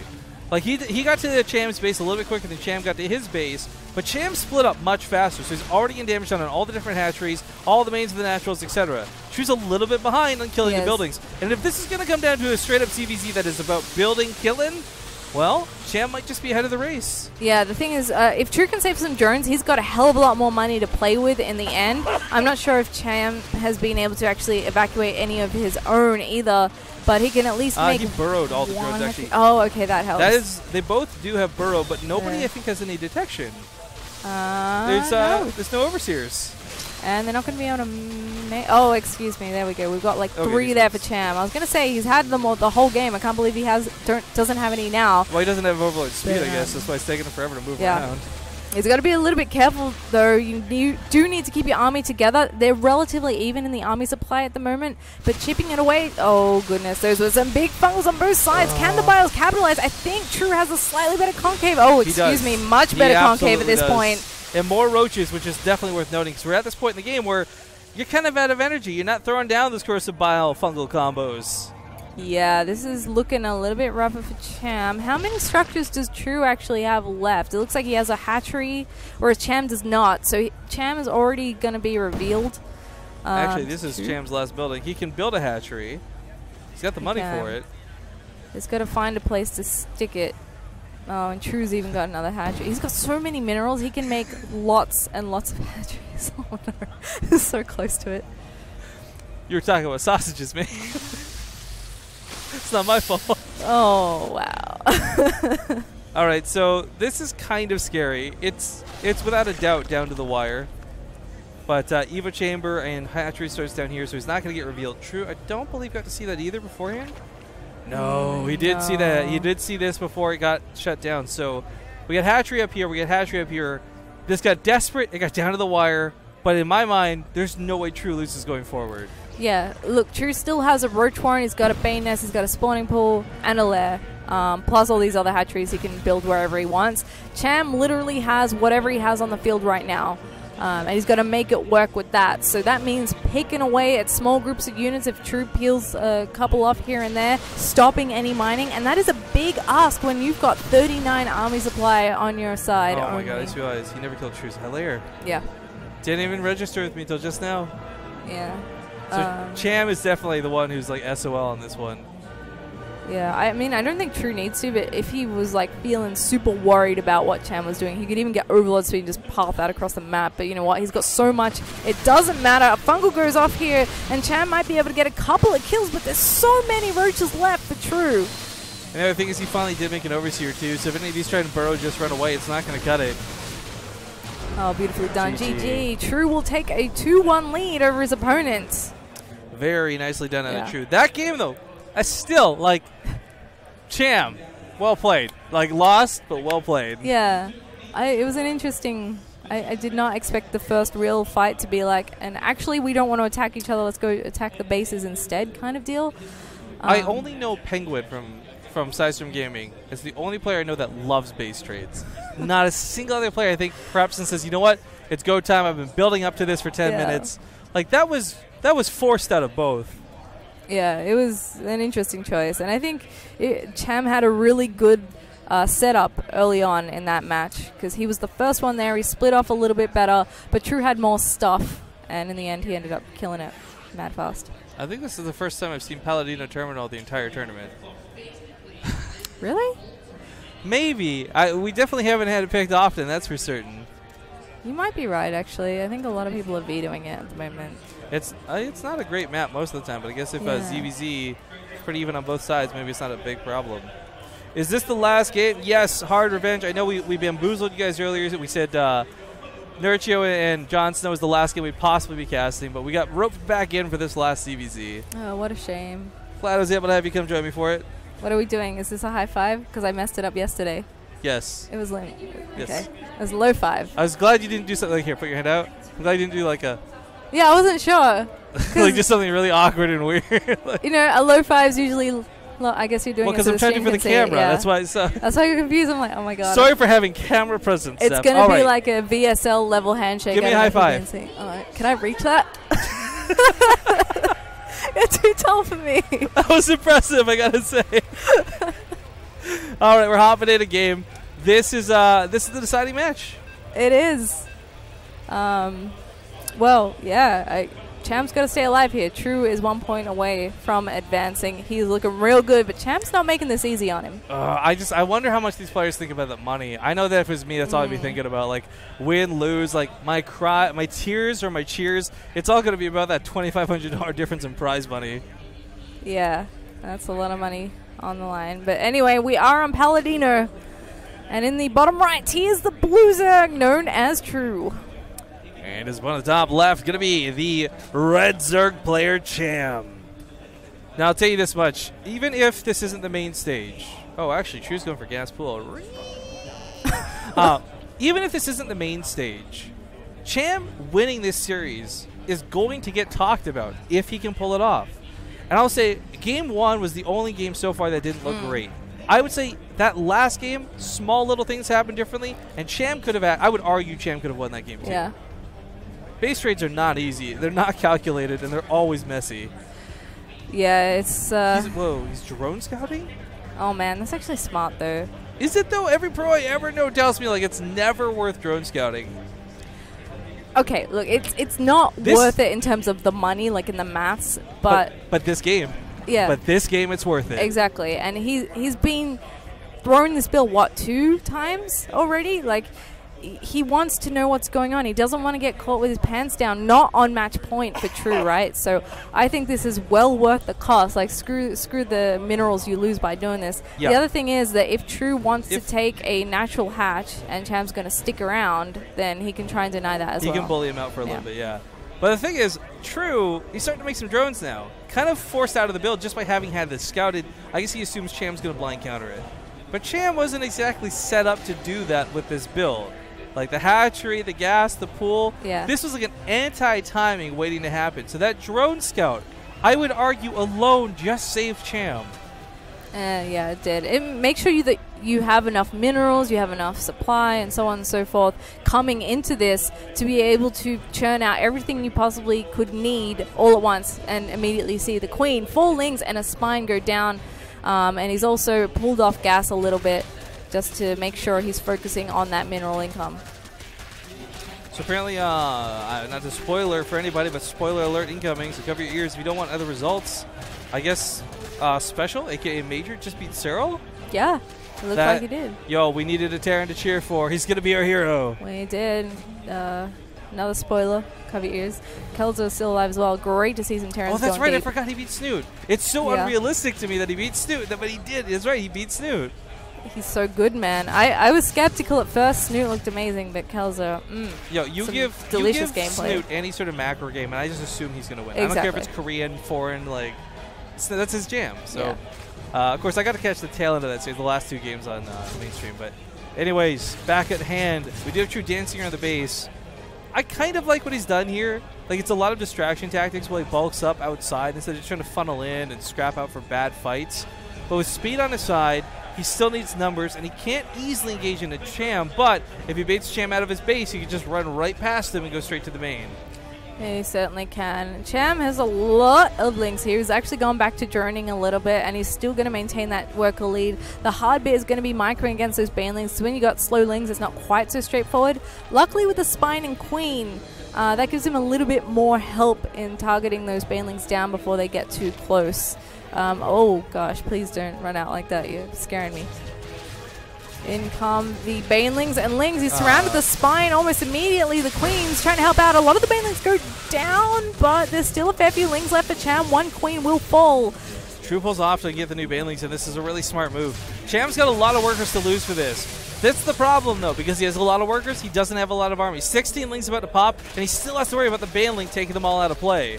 Like, he got to the Cham's base a little bit quicker than Cham got to his base, but Cham split up much faster, so he's already getting damage done on all the different hatcheries, all the mains of the naturals, etc. True's a little bit behind on killing the buildings. And if this is going to come down to a straight-up ZvZ that is about building, killing, well, Cham might just be ahead of the race. Yeah, the thing is, if True can save some drones, he's got a hell of a lot more money to play with in the end. I'm not sure if Cham has been able to actually evacuate any of his own either, but he can at least make he burrowed all the drones, actually. Oh, okay, that helps. That is, they both do have burrow, but nobody, I think, has any detection. There's no overseers. And they're not going to be on a... Oh, excuse me. There we go. We've got like 3 there for Cham. I was going to say he's had them all, the whole game. I can't believe he doesn't have any now. Well, he doesn't have overload speed, I guess. That's why it's taking him forever to move around. He's got to be a little bit careful, though. You do need to keep your army together. They're relatively even in the army supply at the moment, but chipping it away... Oh, goodness. Those were some big fungals on both sides. Can the Bios capitalize? I think True has a slightly better concave. Oh, excuse me. Much better concave at this point. And more roaches, which is definitely worth noting, because we're at this point in the game where you're kind of out of energy. You're not throwing down those Corsair Bile fungal combos. Yeah, this is looking a little bit rougher for Cham. How many structures does True actually have left? It looks like he has a hatchery, whereas Cham does not. So Cham is already going to be revealed. Actually, this is Cham's last building. He can build a hatchery. He's got the money for it. He's got to find a place to stick it. Oh, and True's even got another hatchery. He's got so many minerals, he can make lots and lots of hatcheries. Oh no, he's so close to it. You were talking about sausages, man. It's not my fault. Oh, wow. All right, so this is kind of scary. It's without a doubt down to the wire. But Evo Chamber and hatchery starts down here, so he's not going to get revealed. True, I don't believe got to see that either beforehand. No, he did see that. He did see this before it got shut down. So we got hatchery up here. We got hatchery up here. This got desperate. It got down to the wire. But in my mind, there's no way True loses going forward. Yeah, look, True still has a roach warren. He's got a bane nest. He's got a spawning pool and a lair. Plus all these other hatcheries he can build wherever he wants. Cham literally has whatever he has on the field right now. And he's got to make it work with that. So that means picking away at small groups of units if True peels a couple off here and there, stopping any mining. And that is a big ask when you've got 39 army supply on your side. Oh my god, I just realized he never killed True's Hilaire. Yeah. Didn't even register with me until just now. Yeah. So Cham is definitely the one who's like SOL on this one. Yeah, I mean, I don't think True needs to, but if he was like feeling super worried about what Cham was doing, he could even get overload speed and just path that across the map. But you know what? He's got so much. It doesn't matter. A fungal goes off here, and Cham might be able to get a couple of kills, but there's so many roaches left for True. And the other thing is he finally did make an overseer too, so if any of these try to burrow just run away, it's not going to cut it. Oh, beautifully done. GG. True will take a 2-1 lead over his opponent. Very nicely done out of True. That game, though, I still, like, Cham, well played. Like, lost, but well played. Yeah. It was an interesting... I did not expect the first real fight to be like, and actually we don't want to attack each other, let's go attack the bases instead kind of deal. I only know Penguin from Sidestream Gaming. It's the only player I know that loves base trades. Not a single other player, I think, perhaps says, you know what, it's go time, I've been building up to this for 10 minutes. Like, that was forced out of both. Yeah, it was an interesting choice. And I think Cham had a really good setup early on in that match because he was the first one there. He split off a little bit better, but True had more stuff. And in the end, he ended up killing it mad fast. I think this is the first time I've seen Paladino Terminal the entire tournament. Really? Maybe. We definitely haven't had it picked often, that's for certain. You might be right, actually. I think a lot of people are vetoing it at the moment. It's not a great map most of the time, but I guess if ZvZ is pretty even on both sides, maybe it's not a big problem. Is this the last game? Yes, hard revenge. I know we bamboozled you guys earlier. We said Nurchio and Jon Snow was the last game we'd possibly be casting, but we got roped back in for this last ZvZ. Oh, what a shame. Glad I was able to have you come join me for it. What are we doing? Is this a high five? Because I messed it up yesterday. Yes. It was low. Yes. Okay. It was low 5. I was glad you didn't do something like, here, put your hand out. I'm glad you didn't do like a... Yeah, I wasn't sure. like just something really awkward and weird. Like, you know, a low 5 is usually... I guess you're doing it because so I'm trying to do for the camera. Yeah. That's why. So that's why you're confused. I'm like, oh my god. Sorry for having camera presence. It's going to be like a VSL level handshake. Give me a high five. Can I reach that? It's too tall for me. That was impressive, I gotta say. All right, we're hopping in a game. This is the deciding match. It is. Well, yeah. Cham's got to stay alive here. True is 1 point away from advancing. He's looking real good, but Cham's not making this easy on him. I wonder how much these players think about the money. I know that if it was me, that's all I'd be thinking about. Like, win, lose, like my tears or my cheers. It's all going to be about that $2,500 difference in prize money. Yeah, that's a lot of money on the line. But anyway, we are on Paladino. And in the bottom right, here's the blue Zerg known as True. And his one on the top left going to be the red Zerg player, Cham. Now, I'll tell you this much. Even if this isn't the main stage. Oh, actually, True's going for gas pool. Even if this isn't the main stage, Cham winning this series is going to get talked about if he can pull it off. And I'll say game 1 was the only game so far that didn't look great. I would say that last game, small little things happened differently, and Cham could have, I would argue Cham could have won that game too. Yeah. Base trades are not easy. They're not calculated, and they're always messy. Yeah, it's... he's drone scouting? Oh, man, that's actually smart, though. Is it, though? Every pro I ever know tells me, like, it's never worth drone scouting. Okay, look, it's not worth it in terms of the money, like in the maths, but this game. Yeah. But this game, it's worth it. Exactly, and he's been thrown this bill, what, 2 times already? Like... He wants to know what's going on. He doesn't want to get caught with his pants down, not on match point for True, right? So I think this is well worth the cost. Like, screw the minerals you lose by doing this. Yeah. The other thing is that if True wants to take a natural hatch and Cham's going to stick around, then he can try and deny that as well. He can bully him out for a little bit, yeah. But the thing is, True, he's starting to make some drones now. Kind of forced out of the build just by having had this scouted. I guess he assumes Cham's going to blind counter it. But Cham wasn't exactly set up to do that with this build. Like the hatchery, the gas, the pool. Yeah. This was like an anti-timing waiting to happen. So that drone scout, I would argue alone just saved Cham. Yeah, it did. Make sure that you have enough minerals, you have enough supply, and so on and so forth coming into this to be able to churn out everything you possibly could need all at once and immediately see the queen, 4 lings, and a spine go down. And he's also pulled off gas a little bit, just to make sure he's focusing on that mineral income. So apparently, not a spoiler for anybody, but spoiler alert incoming, so cover your ears if you don't want other results. I guess Special, a.k.a. Major, just beat Cyril? Yeah, it looked like he did. Yo, we needed a Terran to cheer for. He's going to be our hero. We did. Another spoiler. Cover your ears. Kelzo's still alive as well. Great to see some Terrans. Oh, that's right. Deep. I forgot he beat Snoot. It's so unrealistic to me that he beat Snoot, but he did. That's right. He beat Snoot. He's so good, man. I was skeptical at first. Snoot looked amazing, but Kelzo, Yo, you give gameplay. Snoot any sort of macro game, and I just assume he's going to win. Exactly. I don't care if it's Korean, foreign, like, that's his jam. So, of course, I got to catch the tail end of that series, the last 2 games on mainstream. But anyways, back at hand, we do have True dancing around the base. I kind of like what he's done here. Like, it's a lot of distraction tactics while he bulks up outside instead of just trying to funnel in and scrap out for bad fights. But with speed on his side, he still needs numbers, and he can't easily engage into Cham, but if he baits Cham out of his base, he can just run right past him and go straight to the main. He certainly can. Cham has a lot of links here. He's actually gone back to droning a little bit, and he's still going to maintain that worker lead. The hard bit is going to be microing against those banelings. So when you got slow lings, it's not quite so straightforward. Luckily with the Spine and Queen, that gives him a little bit more help in targeting those banelings down before they get too close. Oh gosh, please don't run out like that. You're scaring me. In come the banelings and lings. He's surrounded the Spine almost immediately. The Queen's trying to help out. A lot of the banelings go down, but there's still a fair few lings left for Cham. 1 Queen will fall. True pulls off to get the new banelings, and this is a really smart move. Cham's got a lot of workers to lose for this. That's the problem, though, because he has a lot of workers. He doesn't have a lot of army. 16 lings about to pop, and he still has to worry about the baneling taking them all out of play.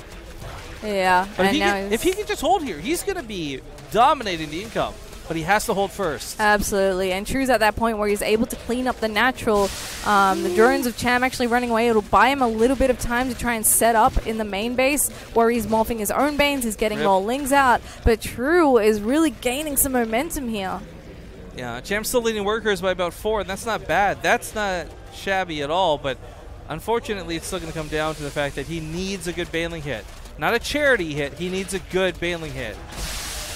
Yeah. But if he can just hold here, he's going to be dominating the income. but he has to hold first. Absolutely, and True's at that point where he's able to clean up the natural. The drones of Cham actually running away. It'll buy him a little bit of time to try and set up in the main base where he's morphing his own Banes. He's getting more Lings out, but True is really gaining some momentum here. Yeah, Cham's still leading workers by about 4, and that's not bad. That's not shabby at all, but unfortunately it's still going to come down to the fact that he needs a good Baneling hit. Not a charity hit, he needs a good Baneling hit.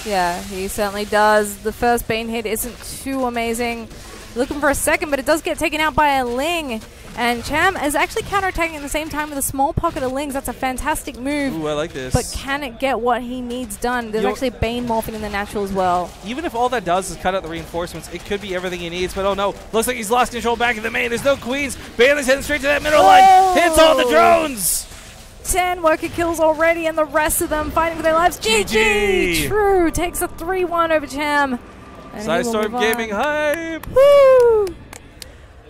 Yeah, he certainly does. The first Bane hit isn't too amazing. Looking for a second, but it does get taken out by a Ling. And Cham is actually counterattacking at the same time with a small pocket of Lings. That's a fantastic move. Ooh, I like this. But can it get what he needs done? There's actually a Bane morphing in the natural as well. Even if all that does is cut out the reinforcements, it could be everything he needs. But oh no, looks like he's lost control back in the main. There's no queens. Baneling's heading straight to that middle line. Hits all the drones. 10 worker kills already, and the rest of them fighting for their lives. GG! True takes a 3-1 over Cham. Sidestorm Gaming hype. Woo!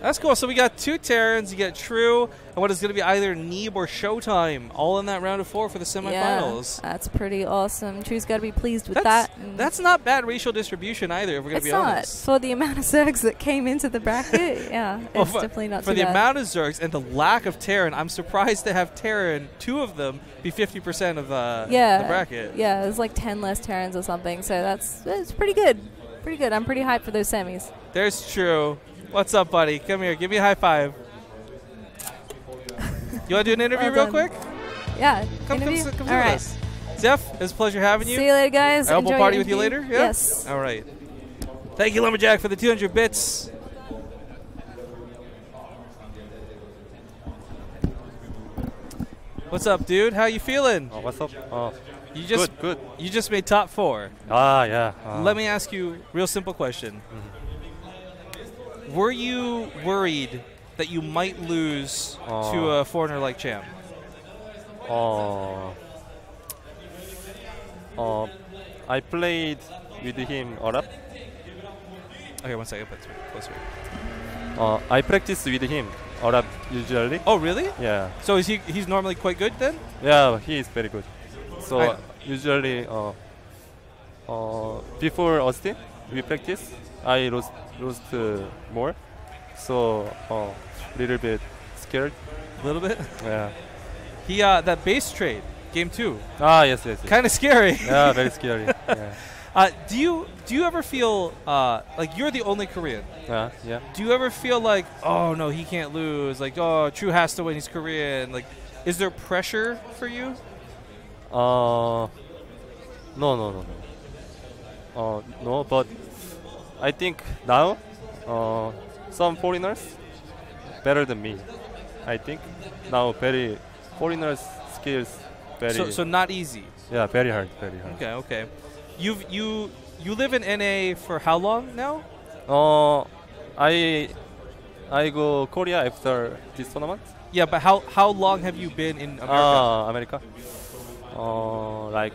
That's cool. So we got 2 Terrans. You get True, and what is going to be either Neeb or Showtime, all in that round of 4 for the semifinals. Yeah, that's pretty awesome. True's got to be pleased with that. That's not bad racial distribution either, if we're going to be honest. It's not. For the amount of Zergs that came into the bracket, yeah, it's definitely not too bad. For the amount of Zergs and the lack of Terran, I'm surprised to have Terran, 2 of them, be 50% of the bracket. Yeah, there's like 10 less Terrans or something, so that's pretty good. Pretty good. I'm pretty hyped for those semis. There's True. What's up, buddy? Come here. Give me a high five. You want to do an interview real quick? Yeah. Come with us. Zeph, it's a pleasure having you. See you later, guys. I hope we'll party with you later. Yeah? Yes. All right. Thank you, Lumberjack, for the 200 bits. What's up, dude? How you feeling? Oh, what's up? You just good. You just made top 4. Yeah. Let me ask you a real simple question. Were you worried that you might lose to a foreigner like Cham? I played with him a lot. Okay, 1 second. Closer. I practice with him a lot usually. Oh, really? Yeah. So he's normally quite good then? Yeah, he is very good. So usually before Austin we practice. I lost more, so little bit scared. A little bit. Yeah. He that base trade game 2. Yes. Kind of scary. Yeah, very scary. Yeah. Do you ever feel like you're the only Korean? Yeah. Do you ever feel like, oh no, he can't lose? Like, oh, True has to win. He's Korean. Like, is there pressure for you? No. No, but I think now some foreigners better than me. I think now very foreigners skills very. So not easy. Yeah, very hard. Okay. You live in NA for how long now? I go Korea after this tournament. Yeah, but how long have you been in America? Like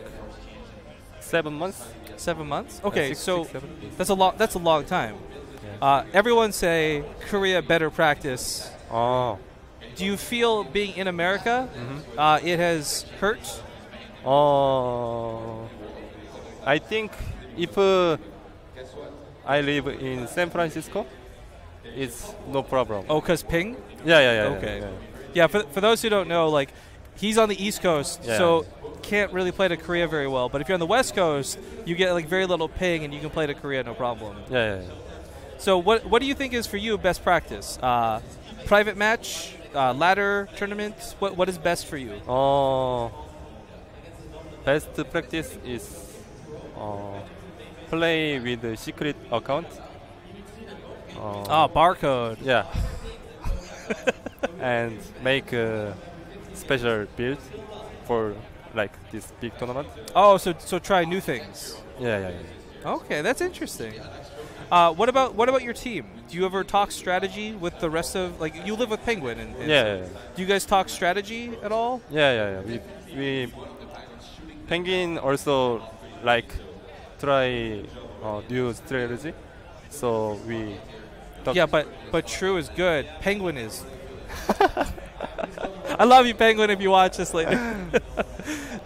7 months. 7 months? Okay, 6, so 7, yes. that's a long time. Yeah. Everyone say Korea better practice. Do you feel being in America it has hurt? I think if I live in San Francisco, it's no problem. Oh, because ping? Yeah. Okay. Yeah, for those who don't know, like, he's on the East Coast, so can't really play to Korea very well. But if you're on the West Coast, you get like very little ping, and you can play to Korea no problem. Yeah. So what do you think is for you best practice? Private match, ladder tournament. What is best for you? Best practice is play with the secret account. Barcode. Yeah. And make a special build for like this big tournament. Oh, so try new things. Yeah. Okay, that's interesting. What about your team? Do you ever talk strategy with the rest of, like, you live with Penguin and yeah. Do you guys talk strategy at all? Yeah. We Penguin also like try new strategy. So we talk. Yeah, but True is good. Penguin is I love you, Penguin, if you watch this later.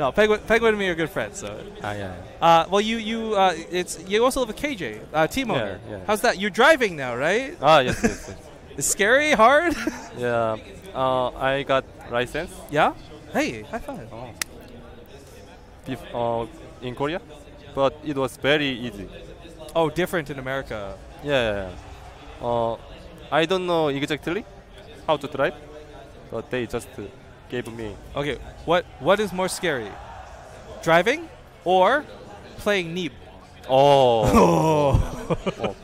No, Penguin and me are good friends. So. Yeah. Well, you also live with KJ, team owner. Yeah. How's that? You're driving now, right? Yes. It's scary, hard. Yeah. I got license. Yeah. Hey, high five. In Korea, but it was very easy. Oh, different in America. Yeah. I don't know exactly how to drive, but they just gave me. Okay, what is more scary, driving or playing Neeb?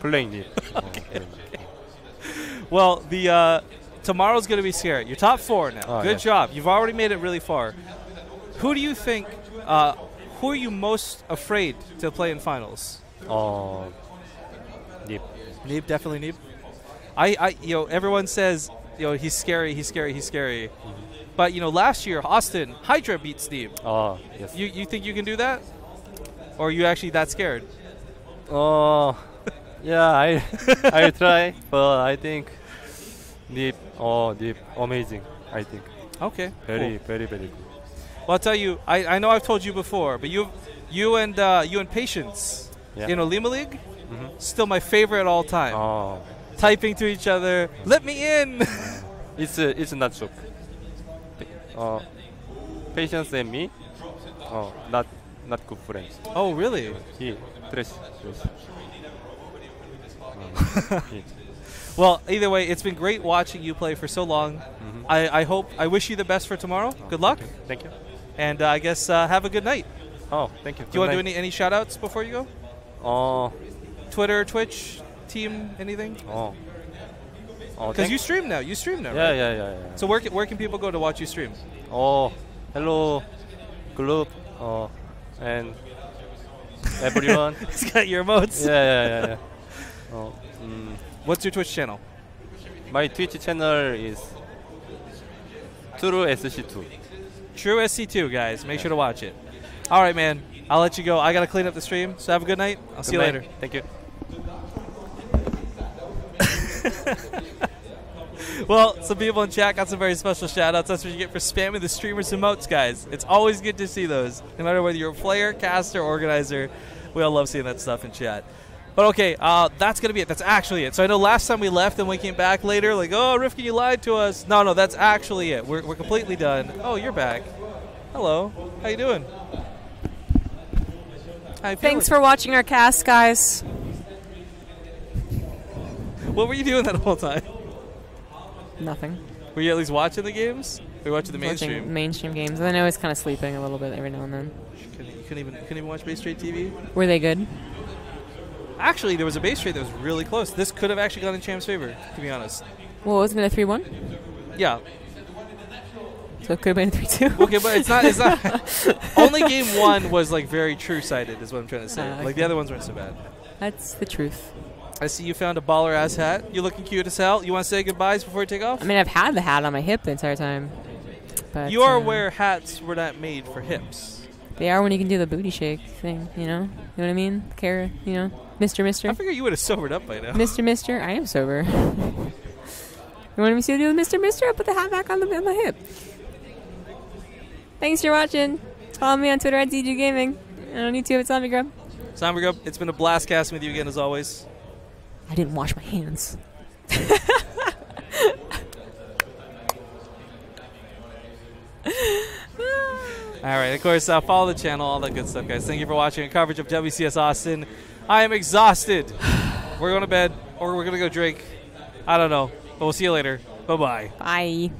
Playing it. Well, tomorrow's going to be scary. You're top 4 now. Good job. You've already made it really far. Who do you think? Who are you most afraid to play in finals? Neeb. Neeb, definitely Neeb. Everyone says, he's scary. Mm-hmm. But last year Austin Hydra beat Neeb. Yes. You think you can do that, or are you actually that scared? Yeah, I try, but I think Neeb amazing. I think. Okay. Very, cool. very, very good. Well, I'll tell you, I know I've told you before, but you and Patience in Olima League, still my favorite all time. Typing to each other, let me in. It's not joke. Patience and me, not good friends. Oh, really? He trash. Well, either way, it's been great watching you play for so long. I wish you the best for tomorrow. Good luck. Thank you. And I guess have a good night. Thank you. Do you want to do any shout outs before you go? Twitter, Twitch, team, anything? Because you stream now. Right? Yeah. So where can people go to watch you stream? Hello, group, and everyone. He's got your emotes. Yeah. What's your Twitch channel? My Twitch channel is True SC2. True SC2, guys. Make sure to watch it. All right, man. I'll let you go. I got to clean up the stream. So have a good night. I'll see you later. Thank you. Well, some people in chat got some very special shout-outs. That's what you get for spamming the streamers' emotes, guys. It's always good to see those. No matter whether you're a player, caster, organizer, we all love seeing that stuff in chat. But okay, that's going to be it. That's actually it. So I know last time we left and we came back later, like, oh, Rifkin, you lied to us. No, that's actually it. We're completely done. Oh, you're back. Hello. How you doing? How you feeling? Thanks for watching our cast, guys. What were you doing that whole time? Nothing. Were you at least watching the games? Were you watching the mainstream? Watching mainstream games. I know it's kind of sleeping a little bit every now and then. You couldn't even watch BaseTradeTV? Were they good? Actually, there was a base trade that was really close. This could have actually gone in Cham's favor, to be honest. Well, wasn't it a 3-1? Yeah. So it could have been a 3-2? Okay, but it's not. Only game 1 was like very true-sighted is what I'm trying to say. Okay. Like the other ones weren't so bad. That's the truth. I see you found a baller-ass hat. You looking cute as hell. You want to say goodbyes before you take off? I mean, I've had the hat on my hip the entire time. But you are aware hats were not made for hips. They are when you can do the booty shake thing, you know? You know what I mean? Mr. I figure you would have sobered up by now. Mr. I am sober. You want me to do the Mr. I'll put the hat back on the hip. Thanks for watching. Follow me on Twitter at ZvZ Gaming. And on YouTube, it's Zombie Grub. Zombie Grub, it's been a blast casting with you again as always. I didn't wash my hands. All right, of course, follow the channel, all that good stuff, guys. Thank you for watching a coverage of WCS Austin. I am exhausted. We're going to bed, or we're going to go drink. I don't know, but we'll see you later. Bye-bye. Bye.